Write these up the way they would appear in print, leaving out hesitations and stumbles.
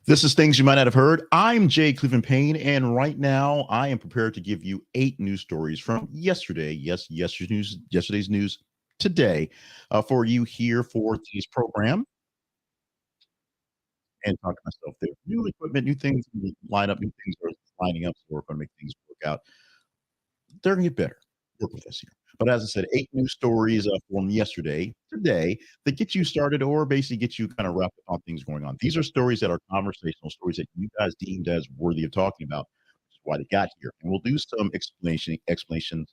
This is Things You Might Not Have Heard. I'm Jay Cleveland Payne, and right now I am prepared to give you 8 news stories from yesterday. Yes, yesterday's news today for you here for today's program. And talk to myself there. New equipment, new things line up, new things are lining up, so we're going to make things work out. They're going to get better. Work with us here. But as I said, 8 news stories from yesterday, today, that get you started or basically get you kind of wrapped up on things going on. These are stories that are conversational stories that you guys deemed as worthy of talking about, which is why they got here. And we'll do some explanations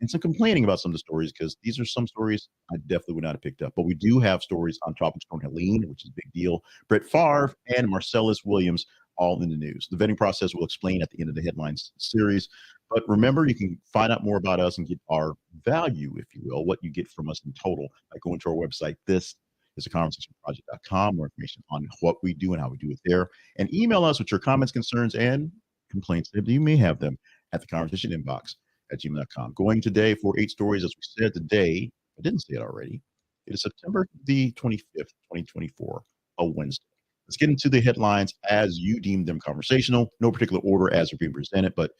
and some complaining about some of the stories because these are some stories I definitely would not have picked up. But we do have stories on Tropical Storm Helene, which is a big deal. Brett Favre and Marcellus Williams all in the news. The vetting process will explain at the end of the headlines series. But remember, you can find out more about us and get our value, if you will, what you get from us in total by going to our website. This is a conversationproject.com. More information on what we do and how we do it there. And email us with your comments, concerns, and complaints if you may have them at the conversation inbox at gmail.com. Going today for 8 stories, as we said today, I didn't say it already. It is September the 25th, 2024, a Wednesday. Let's get into the headlines as you deem them conversational. No particular order as they're being presented, but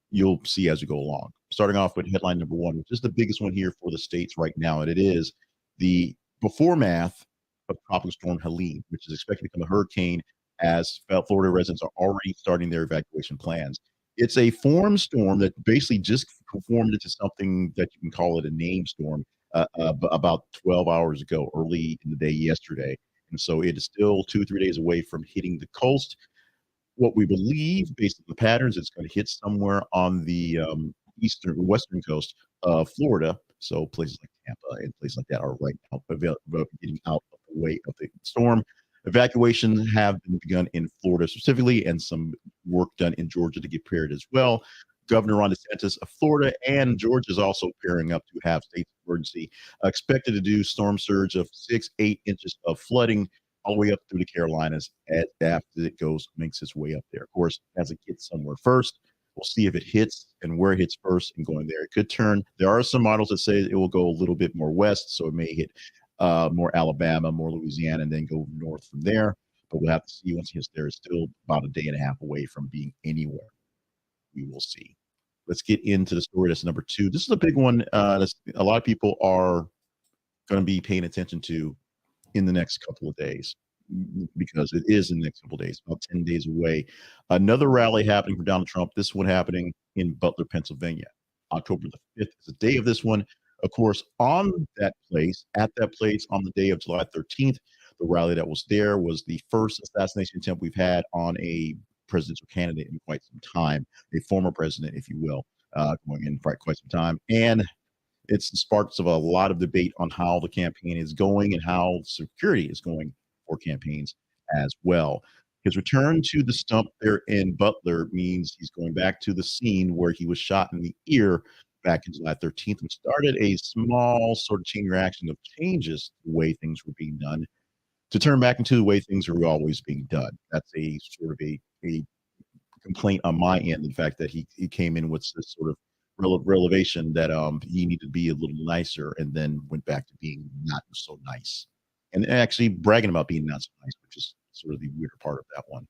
you'll see as we go along. Starting off with headline number 1, which is the biggest one here for the states right now, and it is the beforemath of Tropical Storm Helene, which is expected to become a hurricane as Florida residents are already starting their evacuation plans. It's a form storm that basically just formed into something that you can call it a name storm about 12 hours ago, early in the day yesterday. And so it is still 2-3 days away from hitting the coast. What we believe, based on the patterns, it's going to hit somewhere on the western coast of Florida. So places like Tampa and places like that are right now getting out of the way of the storm. Evacuations have been begun in Florida specifically, and some work done in Georgia to get prepared as well. Governor Ron DeSantis of Florida and Georgia is also pairing up to have state emergency. Expected to do storm surge of 6-8 inches of flooding all the way up through the Carolinas after it makes its way up there. Of course, as it gets somewhere first, we'll see if it hits and where it hits first and going there. It could turn. There are some models that say it will go a little bit more west, so it may hit more Alabama, more Louisiana, and then go north from there. But we'll have to see once it hits there. It's still about a day and a half away from being anywhere. We will see. Let's get into the story that's number 2. This is a big one that a lot of people are going to be paying attention to in the next couple of days, because it is in the next couple of days, about 10 days away. Another rally happening for Donald Trump. This one happening in Butler, Pennsylvania. October the 5th is the day of this one. Of course, at that place, on the day of July 13th, the rally that was there was the first assassination attempt we've had on a presidential candidate in quite some time, a former president, if you will, going in for quite some time. And it's the sparks of a lot of debate on how the campaign is going and how security is going for campaigns as well. His return to the stump there in Butler means he's going back to the scene where he was shot in the ear back in July 13th, which started a small sort of chain reaction of changes to the way things were being done to turn back into the way things are always being done. That's a sort of a complaint on my end, the fact that he came in with this sort of revelation that he needed to be a little nicer and then went back to being not so nice and actually bragging about being not so nice, which is sort of the weirder part of that one.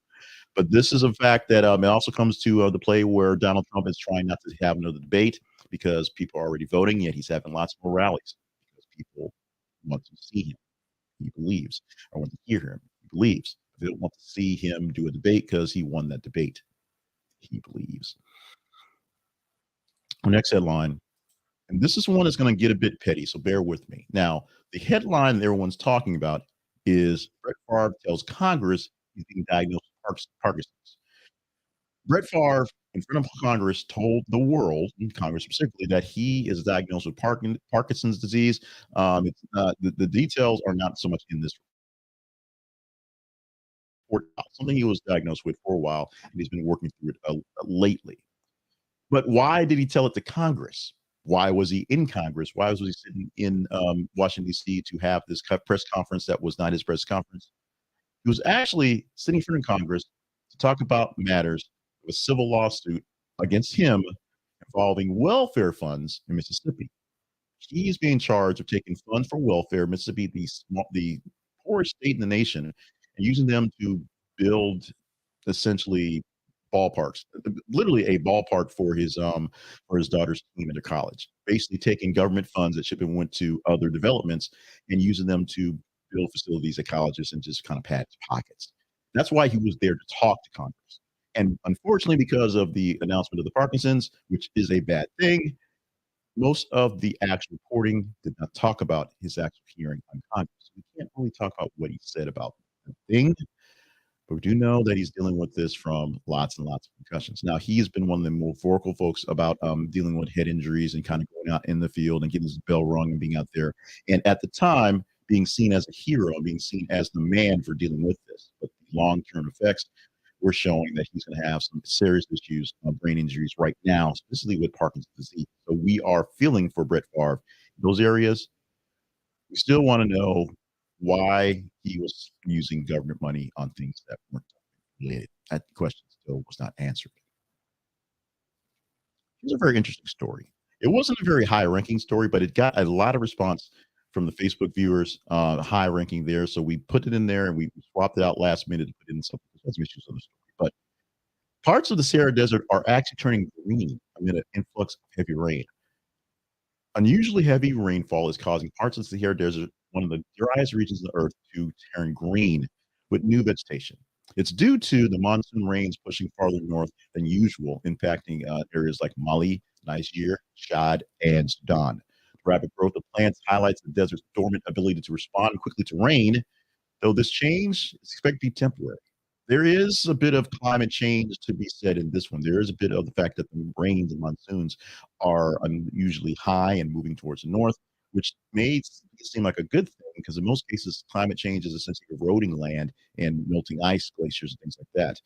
But this is a fact that it also comes to the play where Donald Trump is trying not to have another debate because people are already voting, yet he's having lots more rallies because people want to see him. He believes, or want to hear him. He believes. They don't want to see him do a debate because he won that debate. He believes. Our next headline, and this is one that's going to get a bit petty, so bear with me. Now, the headline that everyone's talking about is Brett Favre tells Congress he's being diagnosed with Parkinson's. Brett Favre, in front of Congress, told the world, and Congress specifically, that he is diagnosed with Parkinson's disease. The details are not so much in this report. Something he was diagnosed with for a while, and he's been working through it lately. But why did he tell it to Congress? Why was he in Congress? Why was he sitting in Washington, D.C. to have this press conference that was not his press conference? He was actually sitting in front of Congress to talk about matters of a civil lawsuit against him involving welfare funds in Mississippi. He's being charged of taking funds for welfare, Mississippi, the poorest state in the nation, and using them to build essentially ballparks, literally a ballpark for his daughter's team into college. Basically, taking government funds that should have went to other developments and using them to build facilities at colleges and just kind of pad his pockets. That's why he was there to talk to Congress. And unfortunately, because of the announcement of the Parkinson's, which is a bad thing, most of the actual reporting did not talk about his actual hearing on Congress. We can't really talk about what he said about the thing, but we do know that he's dealing with this from lots and lots of concussions. Now, he's been one of the more vocal folks about dealing with head injuries and kind of going out in the field and getting his bell rung and being out there. And at the time, being seen as a hero, being seen as the man for dealing with this. But the long term effects, we're showing that he's going to have some serious issues of brain injuries right now, specifically with Parkinson's disease. So we are feeling for Brett Favre. Those areas, we still want to know why he was using government money on things that weren't related. That question still was not answered. Here's a very interesting story. It wasn't a very high ranking story, but it got a lot of response from the Facebook viewers, high ranking there. So we put it in there and we swapped it out last minute to put it in something. There's some issues on the story. But parts of the Sahara Desert are actually turning green amid an influx of heavy rain. Unusually heavy rainfall is causing parts of the Sahara Desert, one of the driest regions of the earth, to turn green with new vegetation. It's due to the monsoon rains pushing farther north than usual, impacting areas like Mali, Niger, Chad, and Sudan. The rapid growth of plants highlights the desert's dormant ability to respond quickly to rain, though this change is expected to be temporary. There is a bit of climate change to be said in this one. There is a bit of the fact that the rains and monsoons are unusually high and moving towards the north, which may seem like a good thing because in most cases, climate change is essentially eroding land and melting ice glaciers and things like that.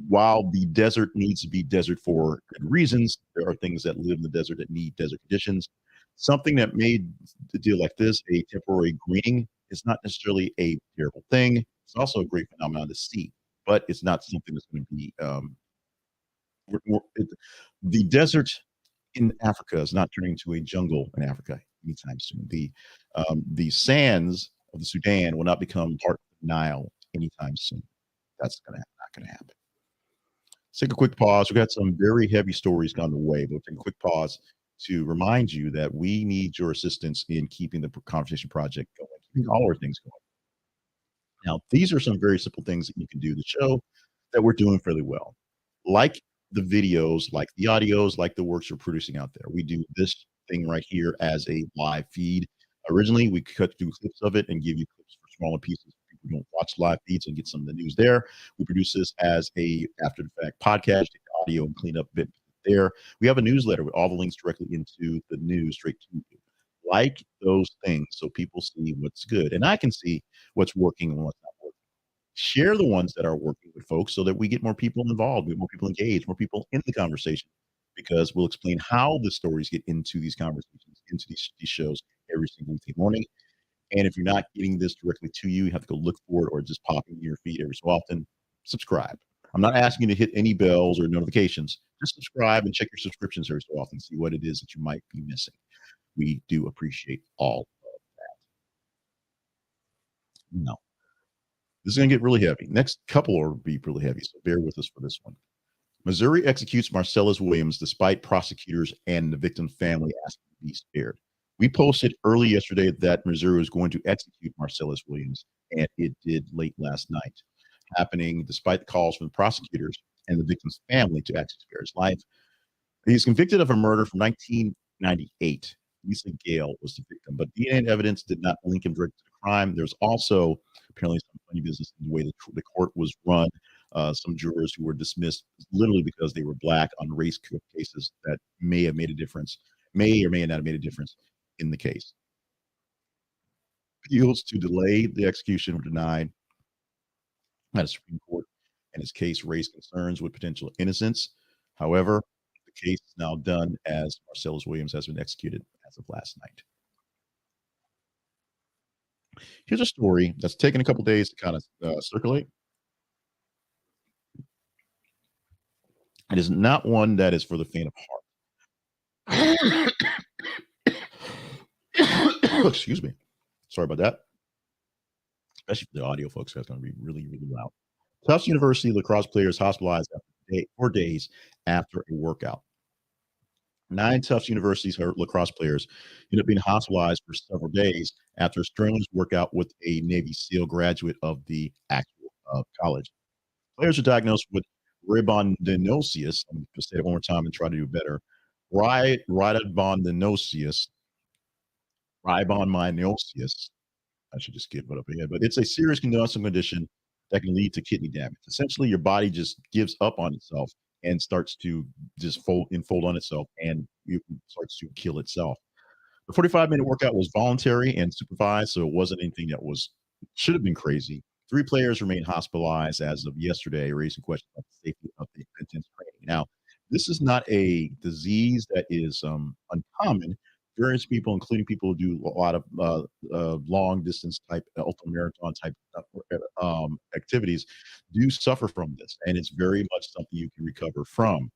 While the desert needs to be desert for good reasons, there are things that live in the desert that need desert conditions. Something that made the deal like this a temporary greening is not necessarily a terrible thing. It's also a great phenomenon to see, but it's not something that's going to be. The desert in Africa is not turning into a jungle in Africa anytime soon. The sands of the Sudan will not become part of the Nile anytime soon. That's not going to happen. Let's take a quick pause. We've got some very heavy stories on the way, but we'll take a quick pause to remind you that we need your assistance in keeping the Conversation Project going, keeping all our things going. Now, these are some very simple things that you can do to show that we're doing fairly well. Like the videos, like the audios, like the works we're producing out there. We do this thing right here as a live feed. Originally, we could do clips of it and give you clips for smaller pieces. People don't watch live feeds and get some of the news there. We produce this as a after the fact podcast, take the audio and clean up a bit there. We have a newsletter with all the links directly into the news straight to you. Like those things so people see what's good. And I can see what's working and what's not working. Share the ones that are working with folks so that we get more people involved, get more people engaged, more people in the conversation, because we'll explain how the stories get into these conversations, into these shows every single weekday morning. And if you're not getting this directly to you, you have to go look for it or just pop in your feed every so often. Subscribe. I'm not asking you to hit any bells or notifications. Just subscribe and check your subscriptions every so often, see what it is that you might be missing. We do appreciate all of that. No, this is going to get really heavy. Next couple will be really heavy, so bear with us for this one. Missouri executes Marcellus Williams despite prosecutors and the victim's family asking to be spared. We posted early yesterday that Missouri was going to execute Marcellus Williams, and it did late last night, happening despite the calls from the prosecutors and the victim's family to actually spare his life. He's convicted of a murder from 1998. Lisa Gale was the victim, but DNA evidence did not link him directly to the crime. There's also apparently some funny business in the way the court was run. Some jurors who were dismissed literally because they were black on race cases that may or may not have made a difference in the case. Appeals to delay the execution were denied at a Supreme Court, and his case raised concerns with potential innocence. However, the case is now done as Marcellus Williams has been executed as of last night. Here's a story that's taken a couple days to kind of circulate. It is not one that is for the faint of heart. Excuse me. Sorry about that. Especially for the audio folks, that's going to be really, really loud. Tufts University lacrosse players hospitalized after 4 days after a workout. 9 Tufts University's lacrosse players ended up being hospitalized for several days after a strenuous workout with a Navy SEAL graduate of the actual college. Players are diagnosed with ribondenosius. I'm going to say it one more time and try to do better. Ribondenosius, ribondenosius. I should just give it up ahead, but it's a serious conductive condition that can lead to kidney damage. Essentially, your body just gives up on itself and starts to just fold on itself, and it starts to kill itself. The 45-minute workout was voluntary and supervised, so it wasn't anything that should have been crazy. 3 players remain hospitalized as of yesterday, raising questions about the safety of the intense training. Now, this is not a disease that is uncommon. Various people, including people who do a lot of long distance type, ultra marathon type activities, do suffer from this, and it's very much something you can recover from.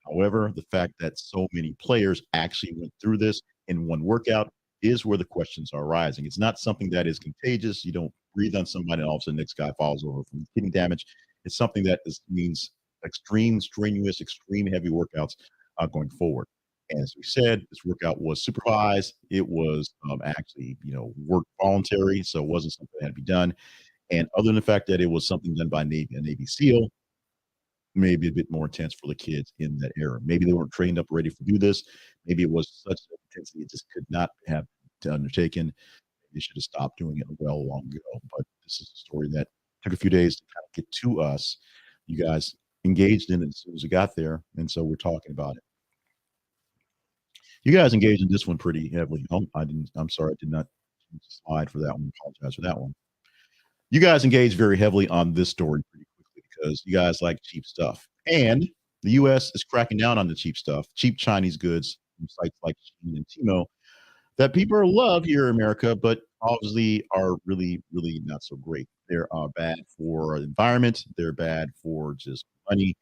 However, the fact that so many players actually went through this in one workout is where the questions are rising. It's not something that is contagious. You don't breathe on somebody and all of a sudden the next guy falls over from kidney damage. It's something that means extreme, strenuous, extreme heavy workouts going forward. And as we said, this workout was supervised. It was actually, work voluntary, so it wasn't something that had to be done. And other than the fact that it was something done by a Navy SEAL, maybe a bit more intense for the kids in that era. Maybe they weren't trained up ready to do this. Maybe it was such intensity it just could not have undertaken. They should have stopped doing it well long ago. But this is a story that took a few days to kind of get to us. You guys engaged in it as soon as it got there, and so we're talking about it. You guys engaged in this one pretty heavily. I didn't. I'm sorry, I did not slide for that one. Apologize for that one. You guys engaged very heavily on this story pretty quickly because you guys like cheap stuff, and the U.S. is cracking down on the cheap stuff, cheap Chinese goods from sites like Shein and Temu that people love here in America, but obviously are really, really not so great. They're bad for the environment. They're bad for just money.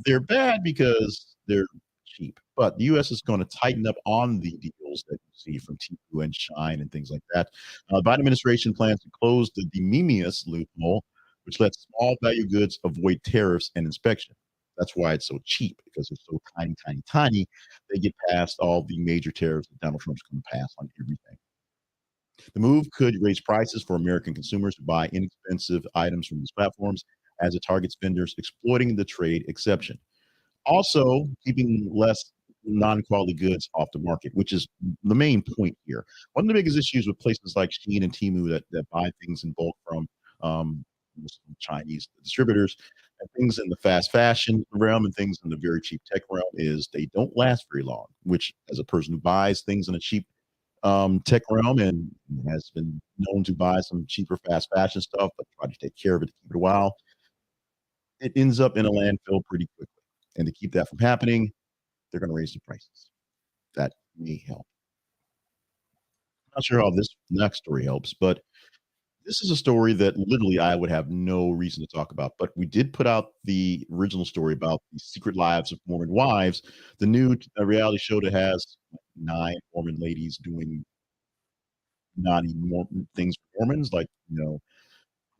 They're bad because they're cheap. But the U.S. is going to tighten up on the deals that you see from Temu and Shine and things like that. The Biden administration plans to close the de minimis loophole, which lets small value goods avoid tariffs and inspection. That's why it's so cheap, because it's so tiny, tiny, tiny. They get past all the major tariffs that Donald Trump's going to pass on everything. The move could raise prices for American consumers who buy inexpensive items from these platforms, as it targets vendors exploiting the trade exception. Also, keeping less non-quality goods off the market, which is the main point here. One of the biggest issues with places like Shein and Temu that buy things in bulk from um, Chinese distributors and things in the fast fashion realm and things in the very cheap tech realm is they don't last very long. Which, as a person who buys things in a cheap tech realm and has been known to buy some cheaper fast fashion stuff, but try to take care of it to keep it a while, it ends up in a landfill pretty quickly. And to keep that from happening, they're going to raise the prices. That may help. I'm not sure how this next story helps, but this is a story that literally I would have no reason to talk about. But we did put out the original story about the secret lives of Mormon wives, the new reality show that has 9 Mormon ladies doing naughty Mormon things for Mormons, like,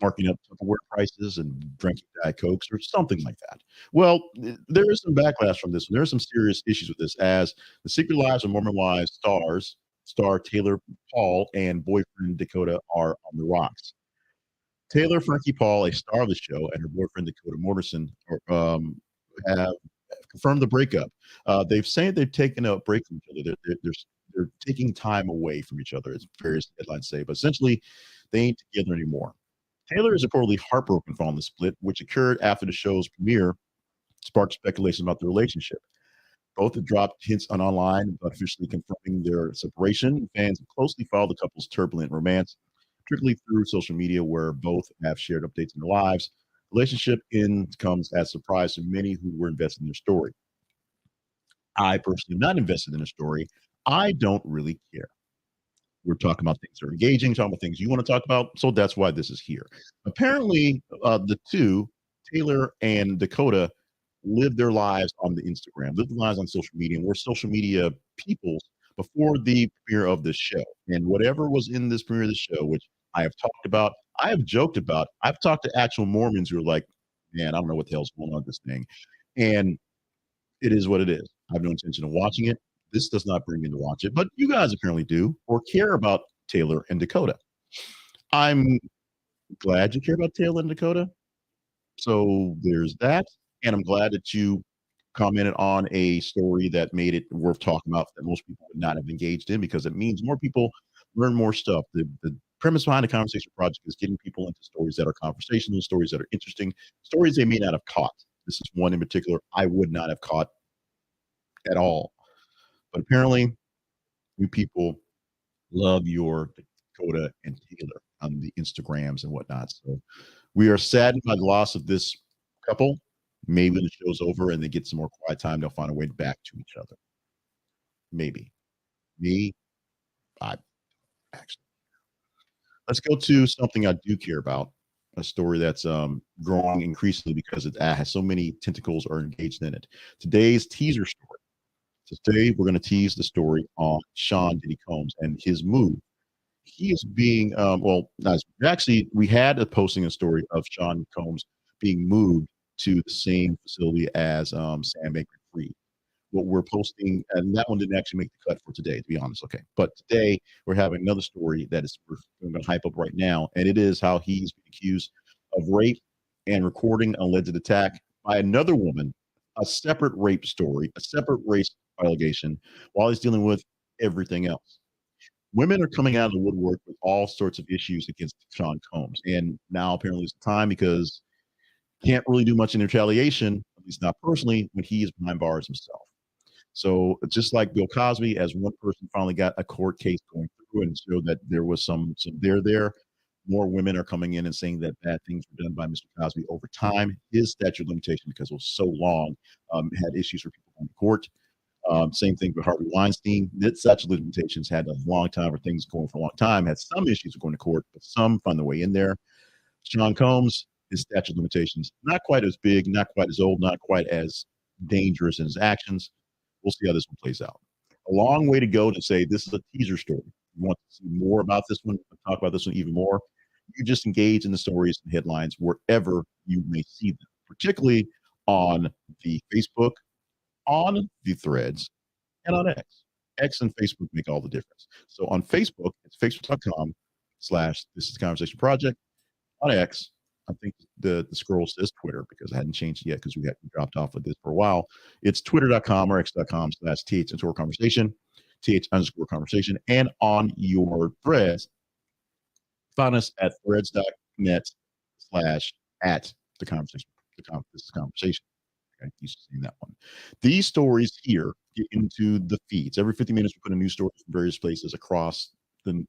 marking up Tupperware prices and drinking Diet Cokes or something like that. Well, there is some backlash from this. There are some serious issues with this, as the Secret Lives of Mormon Wives star Taylor Paul and boyfriend Dakota are on the rocks. Taylor Frankie Paul, a star of the show, and her boyfriend Dakota Mortensen have confirmed the breakup. They've said they've taken a break from each other. They're taking time away from each other, as various headlines say, but essentially they ain't together anymore. Taylor is reportedly heartbroken following the split, which occurred after the show's premiere sparked speculation about the relationship. Both have dropped hints online about officially confirming their separation. Fans have closely followed the couple's turbulent romance, particularly through social media, where both have shared updates in their lives. Relationship end comes as a surprise to many who were invested in their story. I personally am not invested in the story. I don't really care. We're talking about things that are engaging, talking about things you want to talk about. So that's why this is here. Apparently, the two, Taylor and Dakota, live their lives on the Instagram, live their lives on social media, and we're social media peoples before the premiere of this show. And whatever was in this premiere of the show, which I have talked about, I have joked about, I've talked to actual Mormons who are like, man, I don't know what the hell's going on with this thing. And it is what it is. I have no intention of watching it. This does not bring me to watch it, but you guys apparently do or care about Taylor and Dakota. I'm glad you care about Taylor and Dakota. So there's that. And I'm glad that you commented on a story that made it worth talking about that most people would not have engaged in because it means more people learn more stuff. The premise behind the Conversation Project is getting people into stories that are conversational, stories that are interesting, stories they may not have caught. This is one in particular I would not have caught at all. But apparently, you people love your Dakota and Taylor on the Instagrams and whatnot. So we are saddened by the loss of this couple. Maybe when the show's over and they get some more quiet time, they'll find a way back to each other. Maybe. Me, I actually. Let's go to something I do care about. A story that's growing increasingly because it has so many tentacles are engaged in it. Today's teaser story. Today we're going to tease the story on Sean Diddy Combs and his move. He is being actually we had a posting a story of Sean Combs being moved to the same facility as Sam Bankman-Fried. What we're posting, and that one didn't actually make the cut for today, to be honest. Okay, but today we're having another story that is we're going to hype up right now, and it is how he's been accused of rape and recording an alleged attack by another woman, a separate rape story, a separate race allegation, while he's dealing with everything else. Women are coming out of the woodwork with all sorts of issues against Sean Combs, and now apparently it's time because can't really do much in retaliation, at least not personally, when he is behind bars himself. So just like Bill Cosby, as one person finally got a court case going through and showed that there was some there, more women are coming in and saying that bad things were done by Mr. Cosby over time. His statute of limitation, because it was so long, had issues for people going to court. Same thing with Harvey Weinstein. That statute of limitations had a long time, or things going for a long time, had some issues of going to court, but some found their way in there. Sean Combs, his statute of limitations, not quite as big, not quite as old, not quite as dangerous in his actions. We'll see how this one plays out. A long way to go to say this is a teaser story. You want to see more about this one, talk about this one even more. You just engage in the stories and headlines wherever you may see them, particularly on the Facebook, on the threads, and on X. X and Facebook make all the difference. So on Facebook, it's facebook.com/this is the Conversation Project. On X, I think the scroll says Twitter because I hadn't changed it yet because we got dropped off of this for a while. It's twitter.com or x.com/th_conversation, th_conversation. And on your threads, find us at threads.net/at the conversation. This is conversation. Okay, used to seeing that one. These stories here get into the feeds. Every 50 minutes, we put a new story from various places across the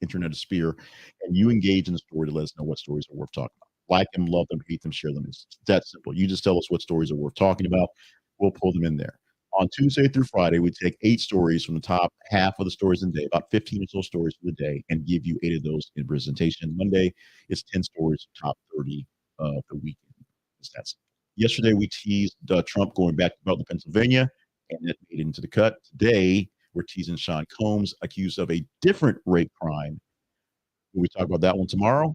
internet sphere, and you engage in the story to let us know what stories are worth talking about. Like them, love them, hate them, share them. It's that simple. You just tell us what stories are worth talking about. We'll pull them in there. On Tuesday through Friday, we take 8 stories from the top half of the stories in the day, about 15 or so stories for the day, and give you 8 of those in presentation. Monday, it's 10 stories, top 30 of the weekend. It's that simple. Yesterday, we teased Trump going back to Butler, Pennsylvania, and it made it into the cut. Today, we're teasing Sean Combs, accused of a different rape crime. Will we talk about that one tomorrow?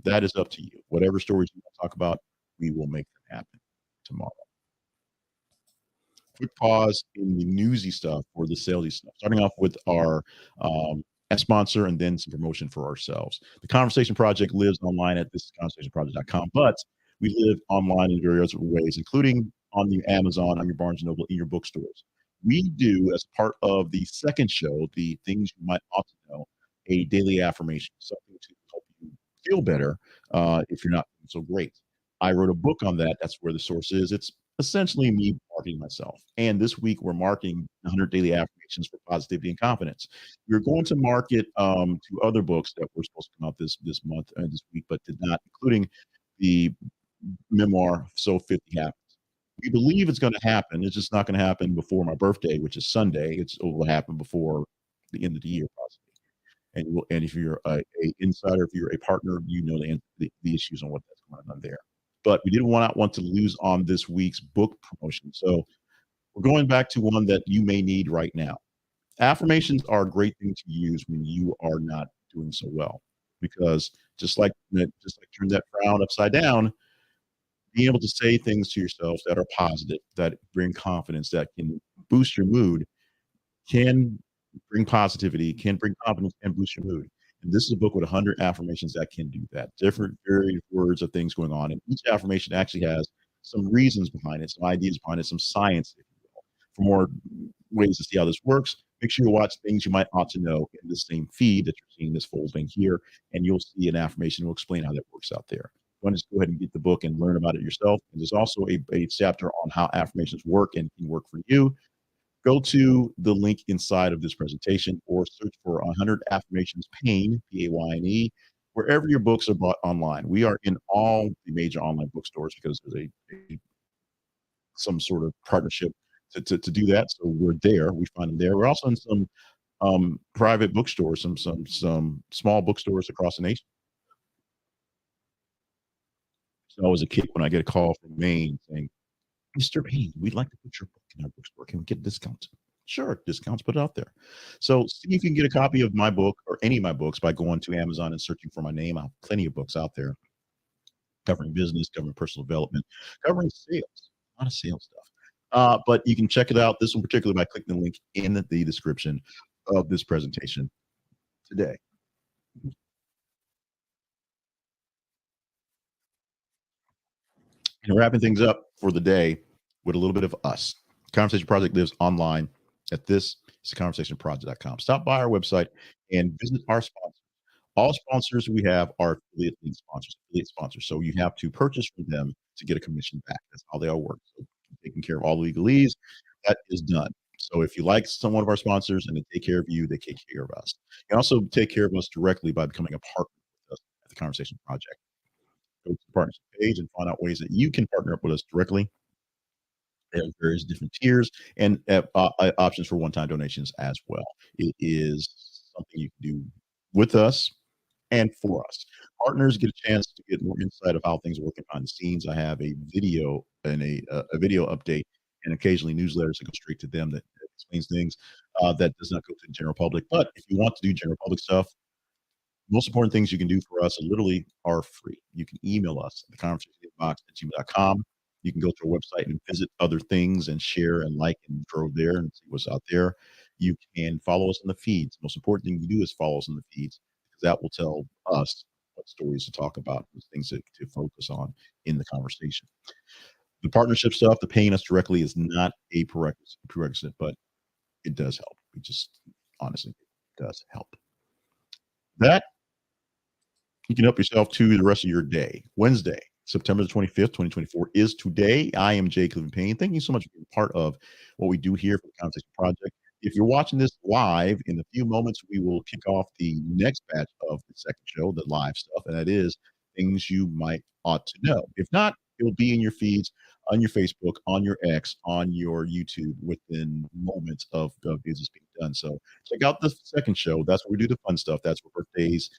That is up to you. Whatever stories you want to talk about, we will make them happen tomorrow. Quick pause in the newsy stuff or the salesy stuff. Starting off with our sponsor and then some promotion for ourselves. The Conversation Project lives online at thisisconversationproject.com, but we live online in various ways, including on the Amazon, on your Barnes & Noble, in your bookstores. We do, as part of the second show, the things you might ought to know, a daily affirmation, something to help you feel better if you're not feeling so great. I wrote a book on that. That's where the source is. It's essentially me marketing myself. And this week, we're marketing 100 daily affirmations for positivity and confidence. We're going to market 2 other books that were supposed to come out this month and this week, but did not, including the memoir, So 50 Happens. We believe it's going to happen. It's just not going to happen before my birthday, which is Sunday. It will happen before the end of the year, possibly. And if you're a insider, if you're a partner, you know the issues on what that's going on there. But we didn't want to lose on this week's book promotion. So we're going back to one that you may need right now. Affirmations are a great thing to use when you are not doing so well, because just like turn that frown upside down, being able to say things to yourself that are positive, that bring confidence, that can boost your mood, can bring positivity, can bring confidence, and boost your mood. And this is a book with 100 affirmations that can do that. Different varied words of things going on, and each affirmation actually has some reasons behind it, some ideas behind it, some science, if you will. For more ways to see how this works, make sure you watch things you might ought to know in the same feed that you're seeing this full thing here, and you'll see an affirmation. We'll explain how that works out there. You want to just go ahead and get the book and learn about it yourself. And there's also a chapter on how affirmations work and can work for you. Go to the link inside of this presentation or search for 100 Affirmations Pain, P-A-Y-N-E, wherever your books are bought online. We are in all the major online bookstores because there's some sort of partnership to do that. So we're there. We find them there. We're also in some private bookstores, some small bookstores across the nation. It's always a kick when I get a call from Maine saying, Mr. Payne, we'd like to put your book in our bookstore. Can we get discounts? Sure, discounts, put it out there. So see if you can get a copy of my book or any of my books by going to Amazon and searching for my name. I have plenty of books out there covering business, covering personal development, covering sales, a lot of sales stuff. But you can check it out, this one particularly, by clicking the link in the description of this presentation today. And wrapping things up for the day with a little bit of us. Conversation Project lives online at this. It's conversationproject.com. Stop by our website and visit our sponsors. All sponsors we have are affiliate sponsors. So you have to purchase from them to get a commission back. That's how they all work. So taking care of all the legalese, that is done. So if you like one of our sponsors and they take care of you, they take care of us. You can also take care of us directly by becoming a partner with us at the Conversation Project. Go to the partnership page and find out ways that you can partner up with us directly. They have various different tiers and options for one-time donations as well. It is something you can do with us and for us. Partners get a chance to get more insight of how things are working behind the scenes. I have a video and a video update and occasionally newsletters that go straight to them that explains things that does not go to the general public. But if you want to do general public stuff, most important things you can do for us literally are free. You can email us at theconversationbox@gmail.com. You can go to our website and visit other things and share and like and go there and see what's out there. You can follow us on the feeds. The most important thing you do is follow us on the feeds because that will tell us what stories to talk about, things to focus on in the conversation. The partnership stuff, the paying us directly is not a prerequisite, but it does help. It just honestly, it does help. That you can help yourself to the rest of your day. Wednesday, September the 25th, 2024 is today. I am Jay Cleveland Payne. Thank you so much for being part of what we do here for the Conversation Project. If you're watching this live, in a few moments, we will kick off the next batch of the second show, the live stuff, and that is things you might ought to know. If not, it'll be in your feeds, on your Facebook, on your X, on your YouTube within moments of business being done. So check out the second show. That's where we do the fun stuff. That's where birthdays,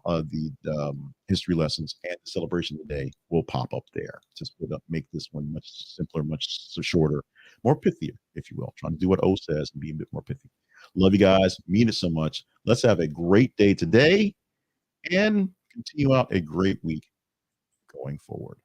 the history lessons, and the celebration of the day will pop up there. Just make this one much simpler, much shorter, more pithier, if you will. Trying to do what O says and be a bit more pithy. Love you guys. Mean it so much. Let's have a great day today and continue out a great week going forward.